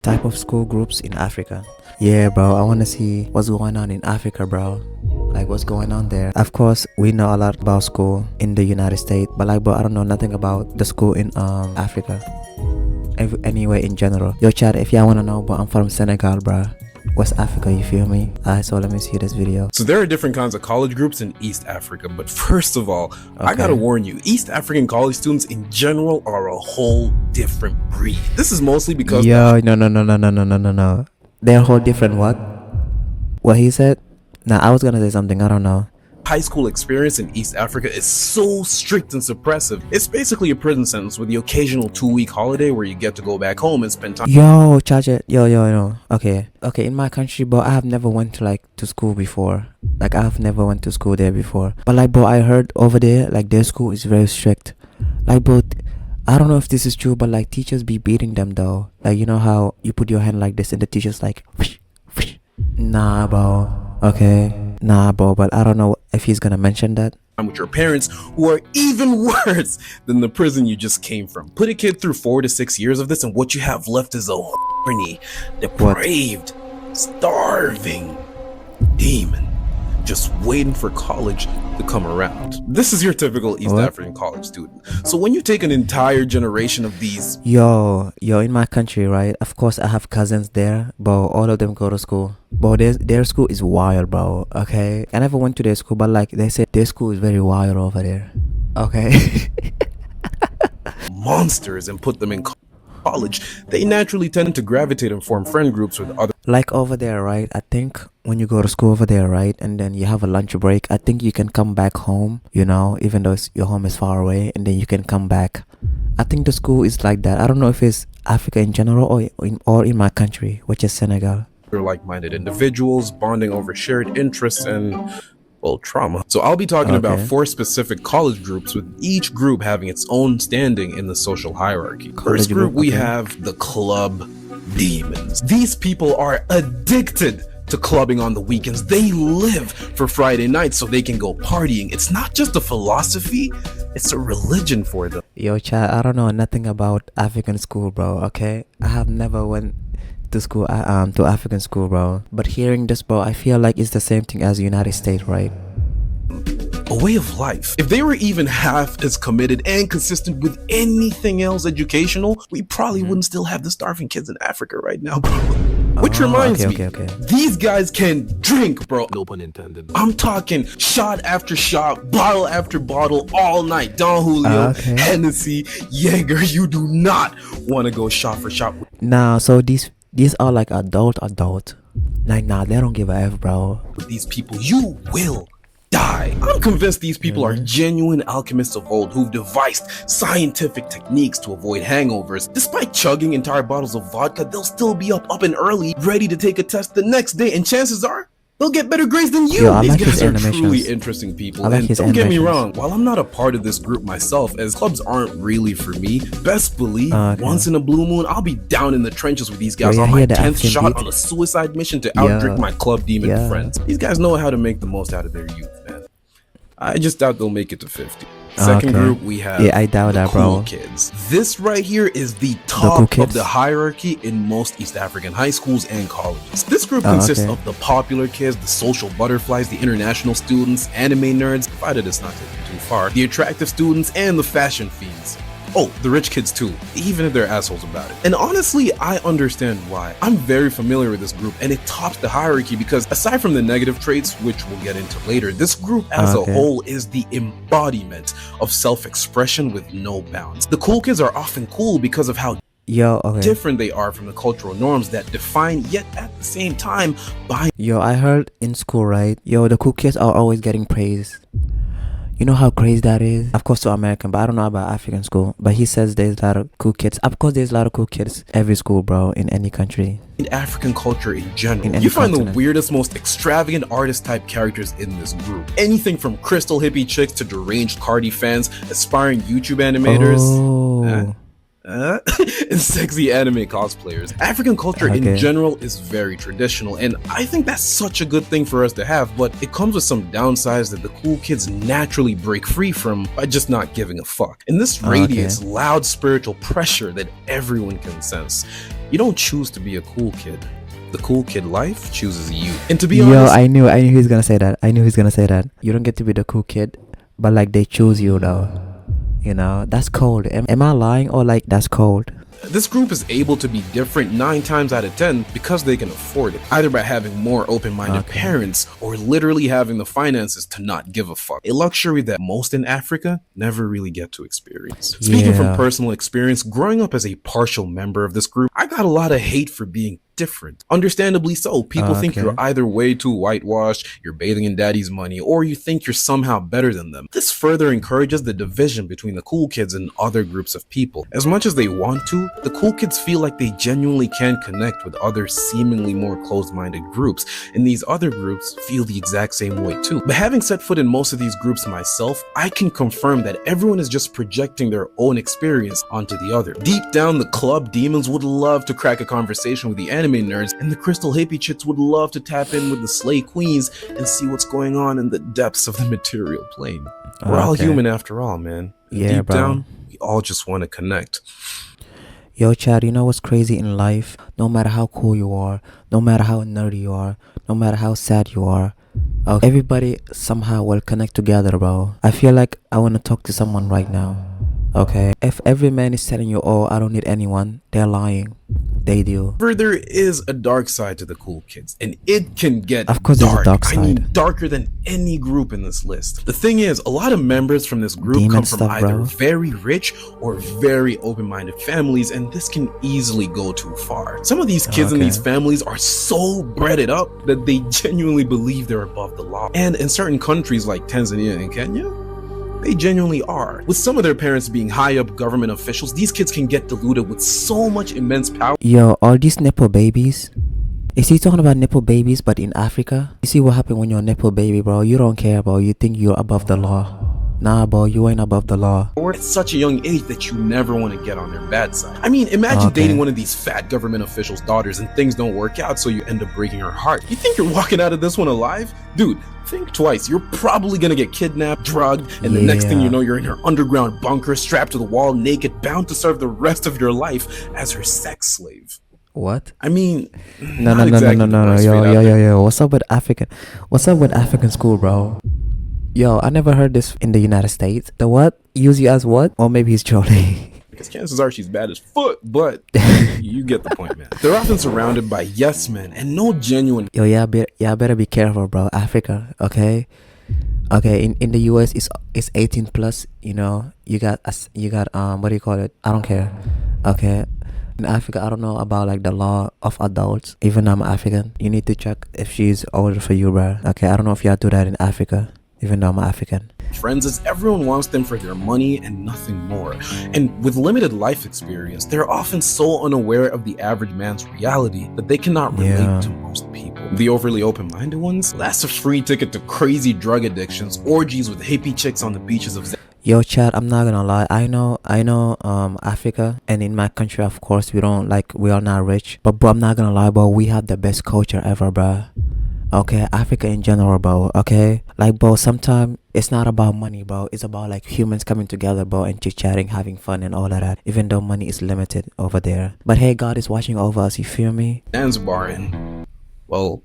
type of school groups in Africa. Yeah, bro, I want to see what's going on in Africa, bro. Like, what's going on there? Of course, we know a lot about school in the United States, but like, bro, I don't know nothing about the school in Africa. Anyway, in general. Yo, chat, if y'all want to know, but I'm from Senegal, bro. West Africa, you feel me? Alright, so let me see this video. So there are different kinds of college groups in East Africa, but first of all, I gotta warn you, East African college students in general are a whole different breed. This is mostly because no. They're a whole different what he said? Nah, I was gonna say something, I don't know. high school experience in East Africa is so strict and suppressive. It's basically a prison sentence with the occasional 2-week holiday where you get to go back home and spend time. Yo, charge it. Yo. Okay, in my country, bro, I have never went to school before. Like, I have never went to school there before. But like, bro, I heard over there, like, their school is very strict. Like, bro, I don't know if this is true, but like, teachers be beating them though. Like, you know how you put your hand like this and the teacher's like, nah, bro. Okay. Nah, bro, but I don't know if he's gonna mention that. With your parents, who are even worse than the prison you just came from. Put a kid through 4 to 6 years of this, and what you have left is a horny, depraved, starving demon just waiting for college to come around. This is your typical East African college student. So when you take an entire generation of these... Yo, in my country, right? Of course, I have cousins there, but all of them go to school. But their school is wild, bro, okay? I never went to their school, but like, they said their school is very wild over there, okay? monsters and put them in college, they naturally tend to gravitate and form friend groups with other. Like over there, right? I think when you go to school over there, right? And then you have a lunch break, I think you can come back home, you know, even though your home is far away, and then you can come back. I think the school is like that. I don't know if it's Africa in general or in my country, which is Senegal. They're like-minded individuals bonding over shared interests and, well, trauma. So I'll be talking about 4 specific college groups, with each group having its own standing in the social hierarchy. First group, we have the club demons. These people are addicted to clubbing on the weekends. They live for Friday nights so they can go partying. It's not just a philosophy, it's a religion for them. Yo, chat, I don't know nothing about African school, bro, okay? I have never went to school, to African school, bro. But hearing this, bro, I feel like it's the same thing as the United States, right? A way of life. If they were even half as committed and consistent with anything else educational, we probably wouldn't still have the starving kids in Africa right now, bro. Which reminds me, these guys can drink, bro. No pun intended. I'm talking shot after shot, bottle after bottle, all night. Don Julio, Hennessy, Jaeger. You do not want to go shot for shot. Nah, so these are like adult. Like, nah, they don't give a F, bro. With these people, you will die. I'm convinced these people are genuine alchemists of old who've devised scientific techniques to avoid hangovers. Despite chugging entire bottles of vodka, they'll still be up and early, ready to take a test the next day, and chances are they'll get better grades than you. Yo, these guys are truly interesting people, and don't get me wrong, while I'm not a part of this group myself, as clubs aren't really for me, best believe once in a blue moon I'll be down in the trenches with these guys on my 10th shot on a suicide mission to outdrink my club demon friends. These guys know how to make the most out of their youth, man. I just doubt they'll make it to 50. Second group, we have I doubt that, cool kids. This right here is the top of the hierarchy in most East African high schools and colleges. This group consists of the popular kids, the social butterflies, the international students, anime nerds, provided it's not taken too far, the attractive students, and the fashion fiends. Oh, the rich kids too, even if they're assholes about it. And honestly, I understand why. I'm very familiar with this group, and it tops the hierarchy because aside from the negative traits, which we'll get into later, this group as a whole is the embodiment of self-expression with no bounds. The cool kids are often cool because of how different they are from the cultural norms that define, yet at the same time bind. Yo, I heard in school, right? Yo, the cool kids are always getting praise. You know how crazy that is? Of course to American, but I don't know about African school. But he says there's a lot of cool kids. Of course there's a lot of cool kids every school, bro, in any country. In African culture in general, you find the weirdest, most extravagant artist type characters in this group. Anything from crystal hippie chicks to deranged Cardi fans, aspiring YouTube animators. And sexy anime cosplayers. African culture in general is very traditional, and I think that's such a good thing for us to have, but it comes with some downsides that the cool kids naturally break free from by just not giving a fuck. And this radiates loud spiritual pressure that everyone can sense. You don't choose to be a cool kid. The cool kid life chooses you. And to be Yo, honest, I knew he's gonna say that. I knew he's gonna say that. You don't get to be the cool kid, but like they choose you though. You know, that's cold. Am I lying or like that's cold? this group is able to be different 9 times out of 10 because they can afford it, either by having more open-minded parents or literally having the finances to not give a fuck. A luxury that most in Africa never really get to experience. Speaking from personal experience, growing up as a partial member of this group, I got a lot of hate for being different. Understandably so. People think you're either way too whitewashed, you're bathing in daddy's money, or you think you're somehow better than them. This further encourages the division between the cool kids and other groups of people. As much as they want to, the cool kids feel like they genuinely can't connect with other seemingly more closed-minded groups, and these other groups feel the exact same way too. But having set foot in most of these groups myself, I can confirm that everyone is just projecting their own experience onto the other. Deep down, the club demons would love to crack a conversation with the anime nerds, and the crystal hippie chicks would love to tap in with the slay queens and see what's going on in the depths of the material plane. We're all human after all, man. Deep down, we all just want to connect. Yo, Chad, you know what's crazy in life? No matter how cool you are, no matter how nerdy you are, no matter how sad you are, everybody somehow will connect together, bro. I feel like I want to talk to someone right now. Okay, if every man is telling you, oh, I don't need anyone, they're lying. They do. There is a dark side to the cool kids, and it can get of course dark. There's a dark side. I mean, darker than any group in this list. The thing is, a lot of members from this group come from either very rich or very open-minded families, and this can easily go too far. Some of these kids in these families are so breaded up that they genuinely believe they're above the law. And in certain countries like Tanzania and Kenya, they genuinely are. With some of their parents being high up government officials, these kids can get deluded with so much immense power. Yo, are these nipple babies? Is he talking about nipple babies but in Africa? You see what happened when you're a nipple baby, bro? You don't care, bro. You think you're above the law. Nah, bro, you ain't above the law. Or at such a young age that you never want to get on their bad side. I mean, imagine dating one of these fat government officials' daughters and things don't work out, so you end up breaking her heart. You think you're walking out of this one alive? Dude, think twice. You're probably gonna get kidnapped, drugged, and the next thing you know, you're in her underground bunker, strapped to the wall, naked, bound to serve the rest of your life as her sex slave. What? I mean, no. Yo. What's up with African school, bro? Yo, I never heard this in the United States. The what? Use you as what? Or maybe he's trolling. Because chances are she's bad as foot, but you get the point, man. They're often surrounded by yes men and no genuine. Yo, yeah, better be careful, bro. Africa, okay? Okay, in the US it's 18 plus, you know. You got what do you call it? I don't care. Okay. In Africa, I don't know about like the law of adults. Even though I'm African, you need to check if she's older for you, bro. Okay, I don't know if y'all do that in Africa. Even though I'm African. Friends, as everyone wants them for their money and nothing more. And with limited life experience, they're often so unaware of the average man's reality that they cannot relate to most people. The overly open-minded ones, that's a free ticket to crazy drug addictions, orgies with hippie chicks on the beaches of Yo, Chad, I'm not gonna lie. I know, Africa, and in my country, of course, we are not rich. But bro, I'm not gonna lie, bro, we have the best culture ever, bro. Okay, Africa in general, bro. Okay, like, bro, sometimes it's not about money, bro. It's about like humans coming together, bro, and chit-chatting, having fun and all of that. Even though money is limited over there, but hey, God is watching over us. You feel me? Zanzibar and, well,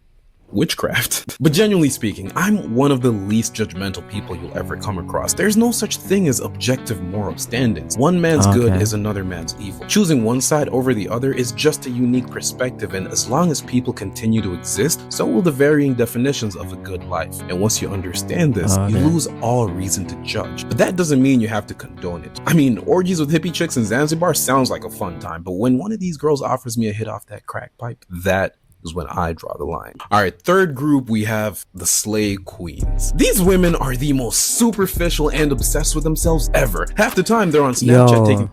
witchcraft. But genuinely speaking, I'm one of the least judgmental people you'll ever come across. There's no such thing as objective moral standings. One man's good is another man's evil. Choosing one side over the other is just a unique perspective, and as long as people continue to exist, so will the varying definitions of a good life. And once you understand this, you lose all reason to judge. But that doesn't mean you have to condone it. I mean, orgies with hippie chicks in Zanzibar sounds like a fun time, but when one of these girls offers me a hit off that crack pipe, that is when I draw the line. All right, third group, we have the slay queens. These women are the most superficial and obsessed with themselves ever. Half the time they're on Snapchat taking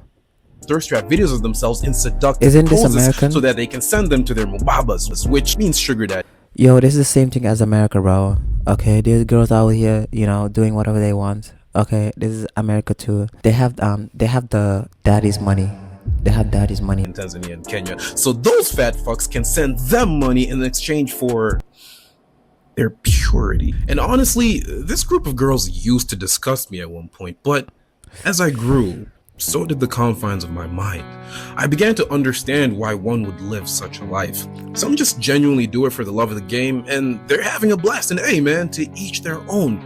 thirst trap videos of themselves in seductive poses so that they can send them to their mubabas, which means sugar daddy. Yo, this is the same thing as America, bro. Okay, there's girls out here, you know, doing whatever they want. Okay, this is America too. They have the daddy's money. They have daddy's money in Tanzania and Kenya. So those fat fucks can send them money in exchange for their purity. And honestly, this group of girls used to disgust me at one point, but as I grew, So did the confines of my mind. I began to understand why one would live such a life. Some just genuinely do it for the love of the game, and they're having a blast, and hey man, to each their own.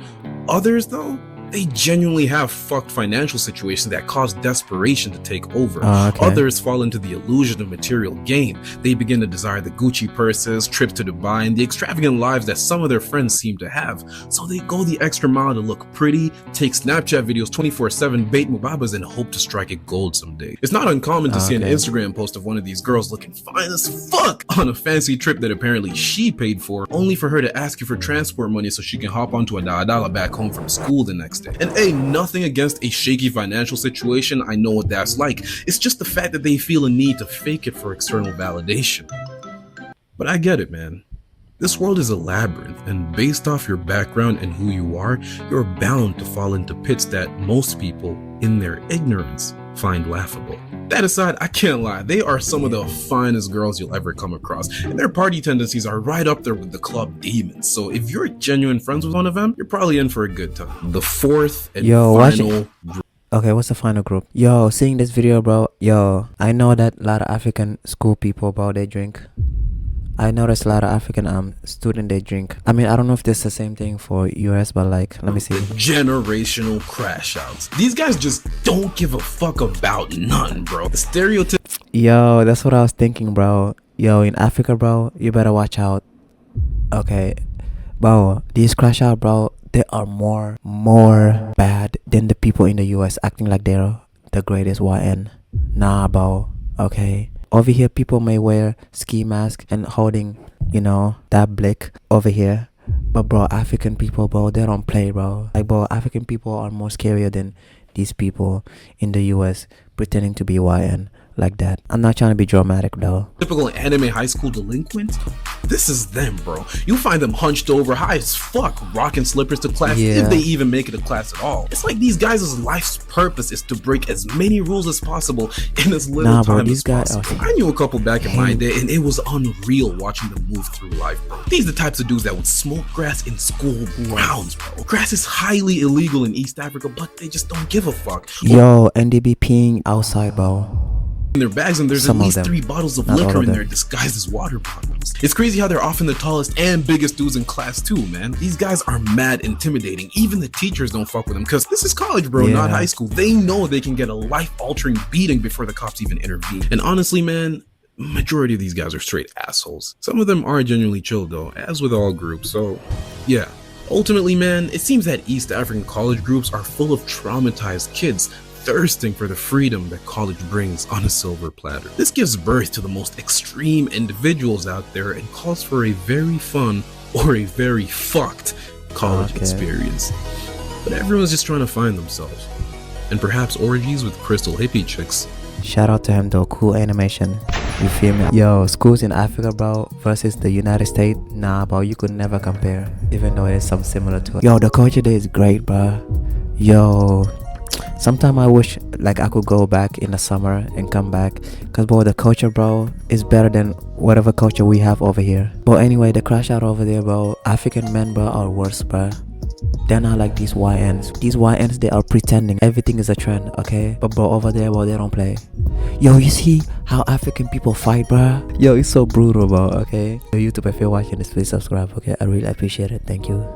Others though, they genuinely have fucked financial situations that cause desperation to take over. Others fall into the illusion of material gain. They begin to desire the Gucci purses, trips to Dubai, and the extravagant lives that some of their friends seem to have. So they go the extra mile to look pretty, take Snapchat videos 24/7, bait mubabas, and hope to strike it gold someday. It's not uncommon to see an Instagram post of one of these girls looking fine as fuck on a fancy trip that apparently she paid for, only for her to ask you for transport money so she can hop onto a daladala back home from school the next day. And hey, nothing against a shaky financial situation, I know what that's like. It's just the fact that they feel a need to fake it for external validation. But I get it, man. This world is a labyrinth, and based off your background and who you are, you're bound to fall into pits that most people, in their ignorance, find laughable. That aside, I can't lie, they are some of the finest girls you'll ever come across, and their party tendencies are right up there with the club demons. So if you're genuine friends with one of them, you're probably in for a good time. The fourth and final group. Okay, what's the final group? Yo, seeing this video, bro, yo, I know that a lot of African school people, bro, they drink. I noticed a lot of African student they drink. I mean, I don't know if this is the same thing for US, but like, let me see. Generational crash outs. These guys just don't give a fuck about none, bro. The stereotype. Yo, that's what I was thinking, bro. Yo, in Africa, bro, you better watch out. Okay, bro, these crash out, bro, they are more bad than the people in the US acting like they're the greatest YN. Nah, bro. Okay. Over here, people may wear ski mask and holding, you know, that blick over here. But bro, African people, bro, they don't play, bro. Like, bro, African people are more scarier than these people in the US pretending to be YN like that. I'm not trying to be dramatic, though. Typical anime high school delinquent. This is them, bro. You find them hunched over, high as fuck, rocking slippers to class, if they even make it to class at all. It's like these guys' life's purpose is to break as many rules as possible in as little time as possible. I knew a couple back in my day, and it was unreal watching them move through life, bro. These are the types of dudes that would smoke grass in school grounds, bro. Grass is highly illegal in East Africa, but they just don't give a fuck. Yo, and they be peeing outside, bro. In their bags, and there's at least 3 bottles of liquor in there disguised as water bottles. It's crazy how they're often the tallest and biggest dudes in class too, man. These guys are mad intimidating. Even the teachers don't fuck with them, because this is college, bro, not high school. They know they can get a life-altering beating before the cops even intervene. And honestly, man, majority of these guys are straight assholes. Some of them are genuinely chill though, as with all groups, so yeah. Ultimately, man, it seems that East African college groups are full of traumatized kids thirsting for the freedom that college brings on a silver platter. This gives birth to the most extreme individuals out there and calls for a very fun or a very fucked college experience. But everyone's just trying to find themselves. And perhaps orgies with crystal hippie chicks. Shout out to him though, cool animation. You feel me? Yo, schools in Africa, bro, versus the United States, nah, bro, you could never compare. Even though there's some similar to it. Yo, the culture there is great, bro. Yo, sometimes I wish like I could go back in the summer and come back, cause bro, the culture, bro, is better than whatever culture we have over here. But anyway, the crash out over there, bro, African men, bro, are worse, bro. They're not like these YNs. These YNs, they are pretending everything is a trend, okay? But bro, over there, bro, they don't play. Yo, you see how African people fight, bro? Yo, it's so brutal, bro, okay? Yo, YouTube, if you're watching this, please subscribe, okay? I really appreciate it. Thank you.